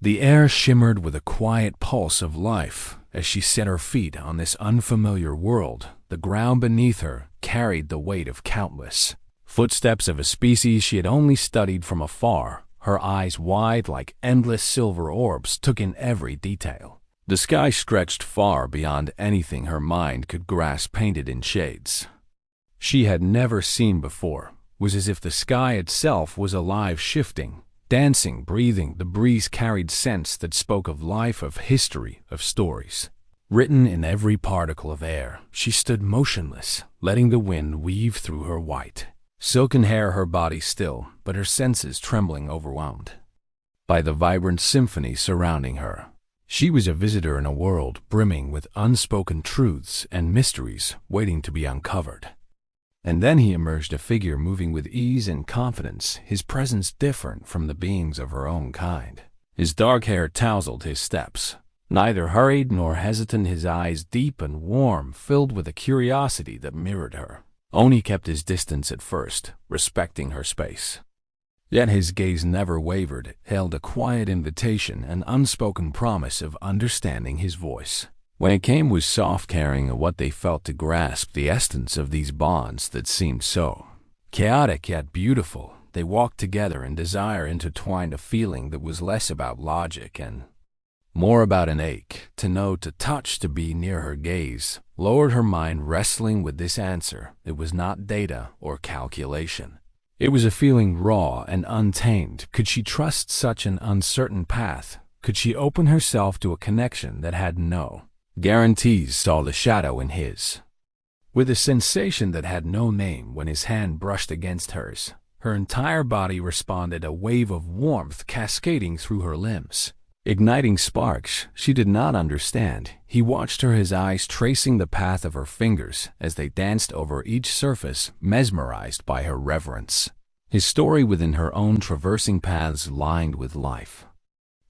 The air shimmered with a quiet pulse of life as she set her feet on this unfamiliar world. The ground beneath her carried the weight of countless footsteps of a species she had only studied from afar. Her eyes, wide like endless silver orbs, took in every detail. The sky stretched far beyond anything her mind could grasp, painted in shades she had never seen before. It was as if the sky itself was alive, shifting, dancing, breathing. The breeze carried scents that spoke of life, of history, of stories written in every particle of air. She stood motionless, letting the wind weave through her white, silken hair, her body still, but her senses trembling, overwhelmed by the vibrant symphony surrounding her. She was a visitor in a world brimming with unspoken truths and mysteries waiting to be uncovered. And then he emerged, a figure moving with ease and confidence, his presence different from the beings of her own kind. His dark hair tousled his steps, neither hurried nor hesitant, his eyes deep and warm, filled with a curiosity that mirrored her. Oni kept his distance at first, respecting her space. Yet his gaze never wavered, held a quiet invitation, an unspoken promise of understanding. His voice, when it came, was soft, carrying what they felt, to grasp the essence of these bonds that seemed so chaotic yet beautiful. They walked together in desire intertwined, a feeling that was less about logic and more about an ache, to know, to touch, to be near. Her gaze lowered, her mind wrestling with this answer. It was not data or calculation. It was a feeling raw and untamed. Could she trust such an uncertain path? Could she open herself to a connection that had no guarantees? Saw the shadow in his, with a sensation that had no name. When his hand brushed against hers, her entire body responded, a wave of warmth cascading through her limbs, igniting sparks she did not understand. He watched her, his eyes tracing the path of her fingers as they danced over each surface, mesmerized by her reverence. His story within her own, traversing paths lined with life.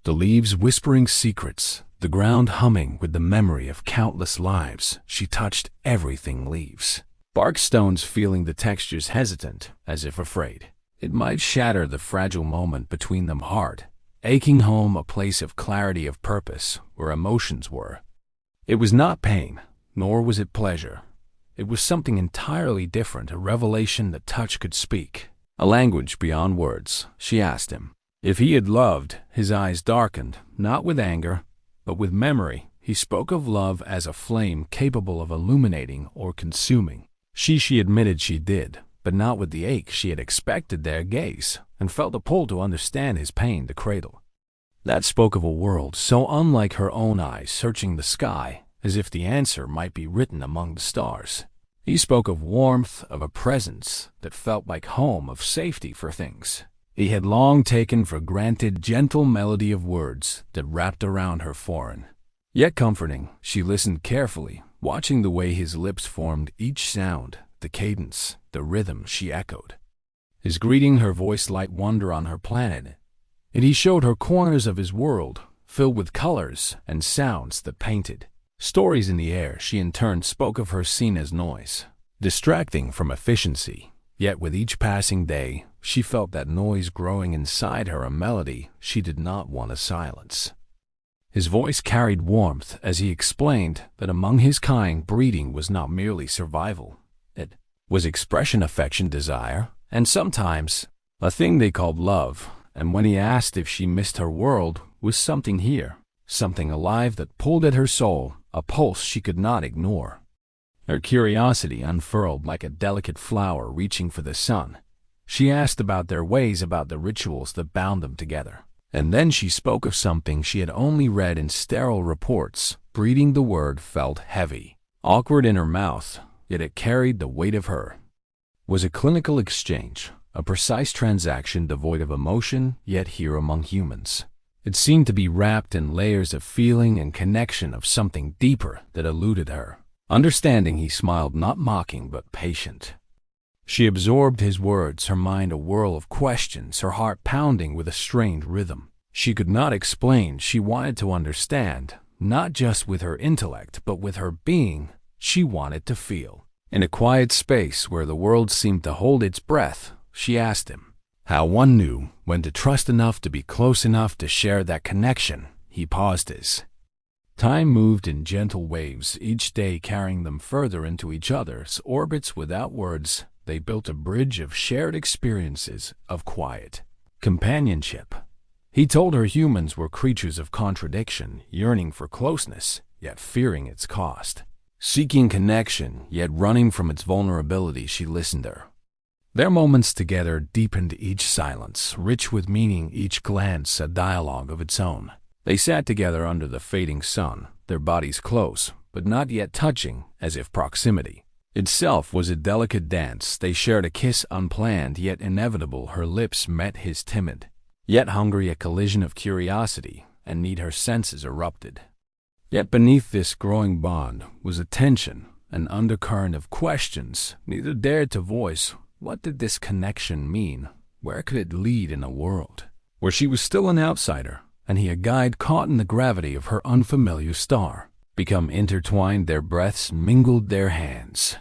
The leaves whispering secrets, the ground humming with the memory of countless lives. She touched everything, leaves, bark, stones, feeling the textures, hesitant, as if afraid it might shatter the fragile moment between them. Heart aching home, a place of clarity, of purpose, where emotions were. It was not pain, nor was it pleasure. It was something entirely different, a revelation that touch could speak, a language beyond words. She asked him if he had loved. His eyes darkened, not with anger, but with memory. He spoke of love as a flame capable of illuminating or consuming. She admitted she did, but not with the ache she had expected. Their gaze, and felt a pull to understand his pain, the cradle that spoke of a world so unlike her own, eyes searching the sky, as if the answer might be written among the stars. He spoke of warmth, of a presence that felt like home, of safety for things he had long taken for granted, gentle melody of words that wrapped around her, foreign yet comforting. She listened carefully, watching the way his lips formed each sound, the cadence, the rhythm. She echoed his greeting, her voice light wonder on her planet, and he showed her corners of his world, filled with colors and sounds that painted stories in the air. She in turn spoke of her scene as noise, distracting from efficiency. Yet with each passing day, she felt that noise growing inside her, a melody she did not want to silence. His voice carried warmth as he explained that among his kind, breeding was not merely survival. It was expression, affection, desire, and sometimes a thing they called love. And when he asked if she missed her world, was something here, something alive that pulled at her soul, a pulse she could not ignore. Her curiosity unfurled like a delicate flower reaching for the sun. She asked about their ways, about the rituals that bound them together. And then she spoke of something she had only read in sterile reports. Breathing the word felt heavy, awkward in her mouth, yet it carried the weight of her. Was a clinical exchange, a precise transaction devoid of emotion, yet here among humans. It seemed to be wrapped in layers of feeling and connection, of something deeper that eluded her. Understanding, he smiled, not mocking but patient. She absorbed his words, her mind a whirl of questions, her heart pounding with a strained rhythm. She could not explain, she wanted to understand, not just with her intellect but with her being. She wanted to feel. In a quiet space where the world seemed to hold its breath, she asked him How one knew when to trust enough to be close enough to share that connection. He paused as time moved in gentle waves, each day carrying them further into each other's orbits. Without words, they built a bridge of shared experiences, of quiet companionship. He told her humans were creatures of contradiction, yearning for closeness, yet fearing its cost. Seeking connection, yet running from its vulnerability. She listened her. Their moments together deepened, each silence rich with meaning, each glance a dialogue of its own. They sat together under the fading sun, their bodies close, but not yet touching, as if proximity itself was a delicate dance. They shared a kiss, unplanned yet inevitable. Her lips met his, timid yet hungry, a collision of curiosity and need. Her senses erupted. Yet beneath this growing bond was a tension, an undercurrent of questions neither dared to voice. What did this connection mean? Where could it lead in a world where she was still an outsider, and he a guide caught in the gravity of her unfamiliar star? Become intertwined, their breaths mingled, their hands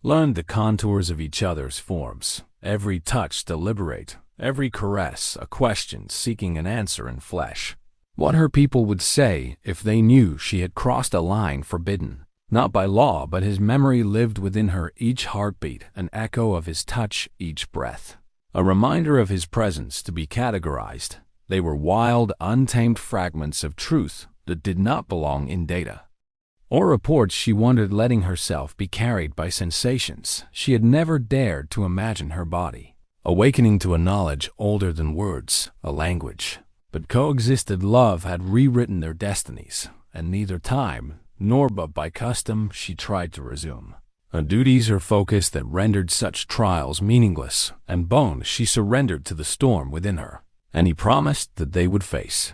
learned the contours of each other's forms. Every touch deliberate, every caress a question seeking an answer in flesh. What her people would say if they knew she had crossed a line forbidden, not by law but his memory lived within her, each heartbeat an echo of his touch, each breath a reminder of his presence to be categorized. They were wild, untamed fragments of truth that did not belong in data or reports. She wondered, letting herself be carried by sensations she had never dared to imagine. Her body awakening to a knowledge older than words, a language but coexisted. Love had rewritten their destinies, and neither time nor but by custom she tried to resume duties or focus that rendered such trials meaningless, and boned she surrendered to the storm within her, and he promised that they would face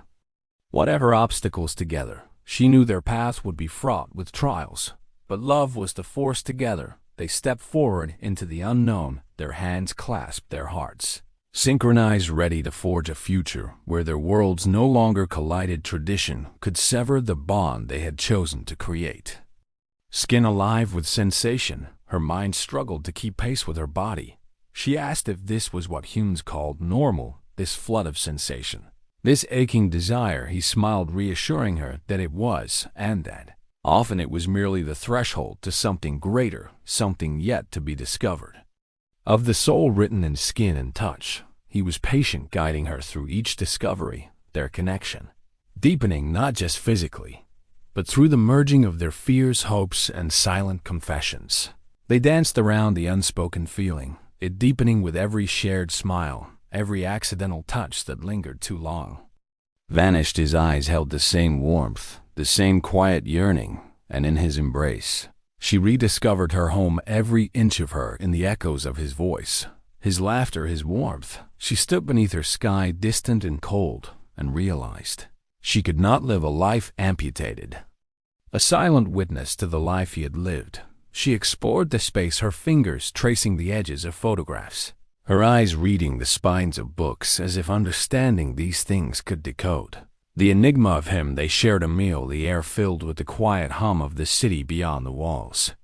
whatever obstacles together. She knew their path would be fraught with trials, but love was the force. Together they stepped forward into the unknown, their hands clasped, their hearts synchronized, ready to forge a future where their worlds no longer collided. Tradition could sever the bond they had chosen to create. Skin alive with sensation, her mind struggled to keep pace with her body. She asked if this was what humans called normal, this flood of sensation, this aching desire. He smiled, reassuring her that it was, and that often it was merely the threshold to something greater, something yet to be discovered. Of the soul written in skin and touch, he was patient, guiding her through each discovery, their connection deepening not just physically, but through the merging of their fears, hopes, and silent confessions. They danced around the unspoken feeling, it deepening with every shared smile, every accidental touch that lingered too long. Vanished, his eyes held the same warmth, the same quiet yearning, and in his embrace she rediscovered her home, every inch of her in the echoes of his voice, his laughter, his warmth. She stood beneath her sky, distant and cold, and realized she could not live a life amputated. A silent witness to the life he had lived, she explored the space, her fingers tracing the edges of photographs, her eyes reading the spines of books, as if understanding these things could decode the enigma of him. They shared a meal, the air filled with the quiet hum of the city beyond the walls.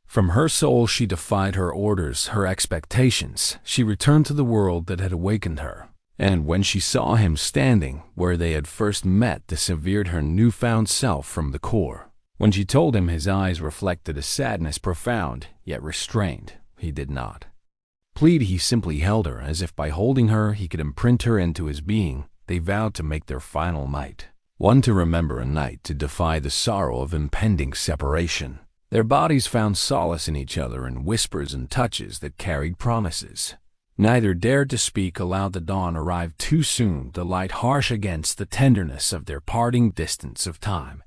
From her soul she defied her orders, her expectations. She returned to the world that had awakened her, and when she saw him standing where they had first met, dissevered her newfound self from the core. When she told him, his eyes reflected a sadness profound yet restrained. He did not plead, he simply held her, as if by holding her he could imprint her into his being. They vowed to make their final night one to remember, a night to defy the sorrow of impending separation. Their bodies found solace in each other, in whispers and touches that carried promises. Neither dared to speak aloud. The dawn arrived too soon, the light harsh against the tenderness of their parting, distance of time.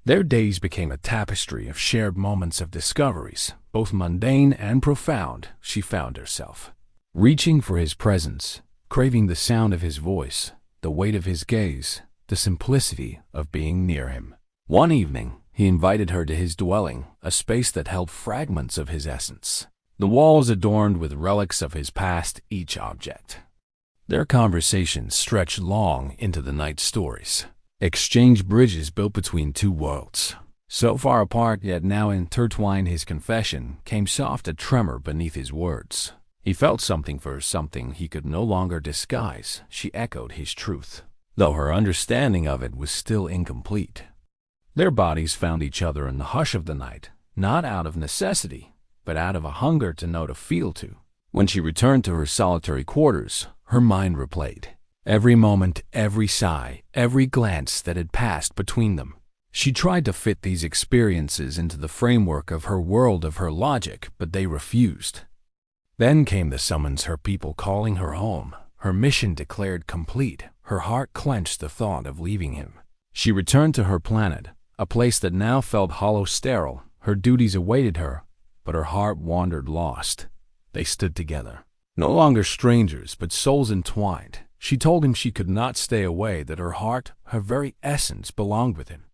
Their days became a tapestry of shared moments, of discoveries, both mundane and profound. She found herself reaching for his presence, craving the sound of his voice, the weight of his gaze, the simplicity of being near him. One evening, he invited her to his dwelling, a space that held fragments of his essence, the walls adorned with relics of his past, each object. Their conversations stretched long into the night, stories exchanged, bridges built between two worlds, so far apart yet now intertwined. His confession came soft, a tremor beneath his words. He felt something for her, something he could no longer disguise. She echoed his truth, though her understanding of it was still incomplete. Their bodies found each other in the hush of the night, not out of necessity, but out of a hunger to know, to feel to. When she returned to her solitary quarters, her mind replayed every moment, every sigh, every glance that had passed between them. She tried to fit these experiences into the framework of her world, of her logic, but they refused. Then came the summons, her people calling her home, her mission declared complete. Her heart clenched the thought of leaving him. She returned to her planet, a place that now felt hollow, sterile. Her duties awaited her, but her heart wandered lost. They stood together, no longer strangers, but souls entwined. She told him she could not stay away, that her heart, her very essence, belonged with him.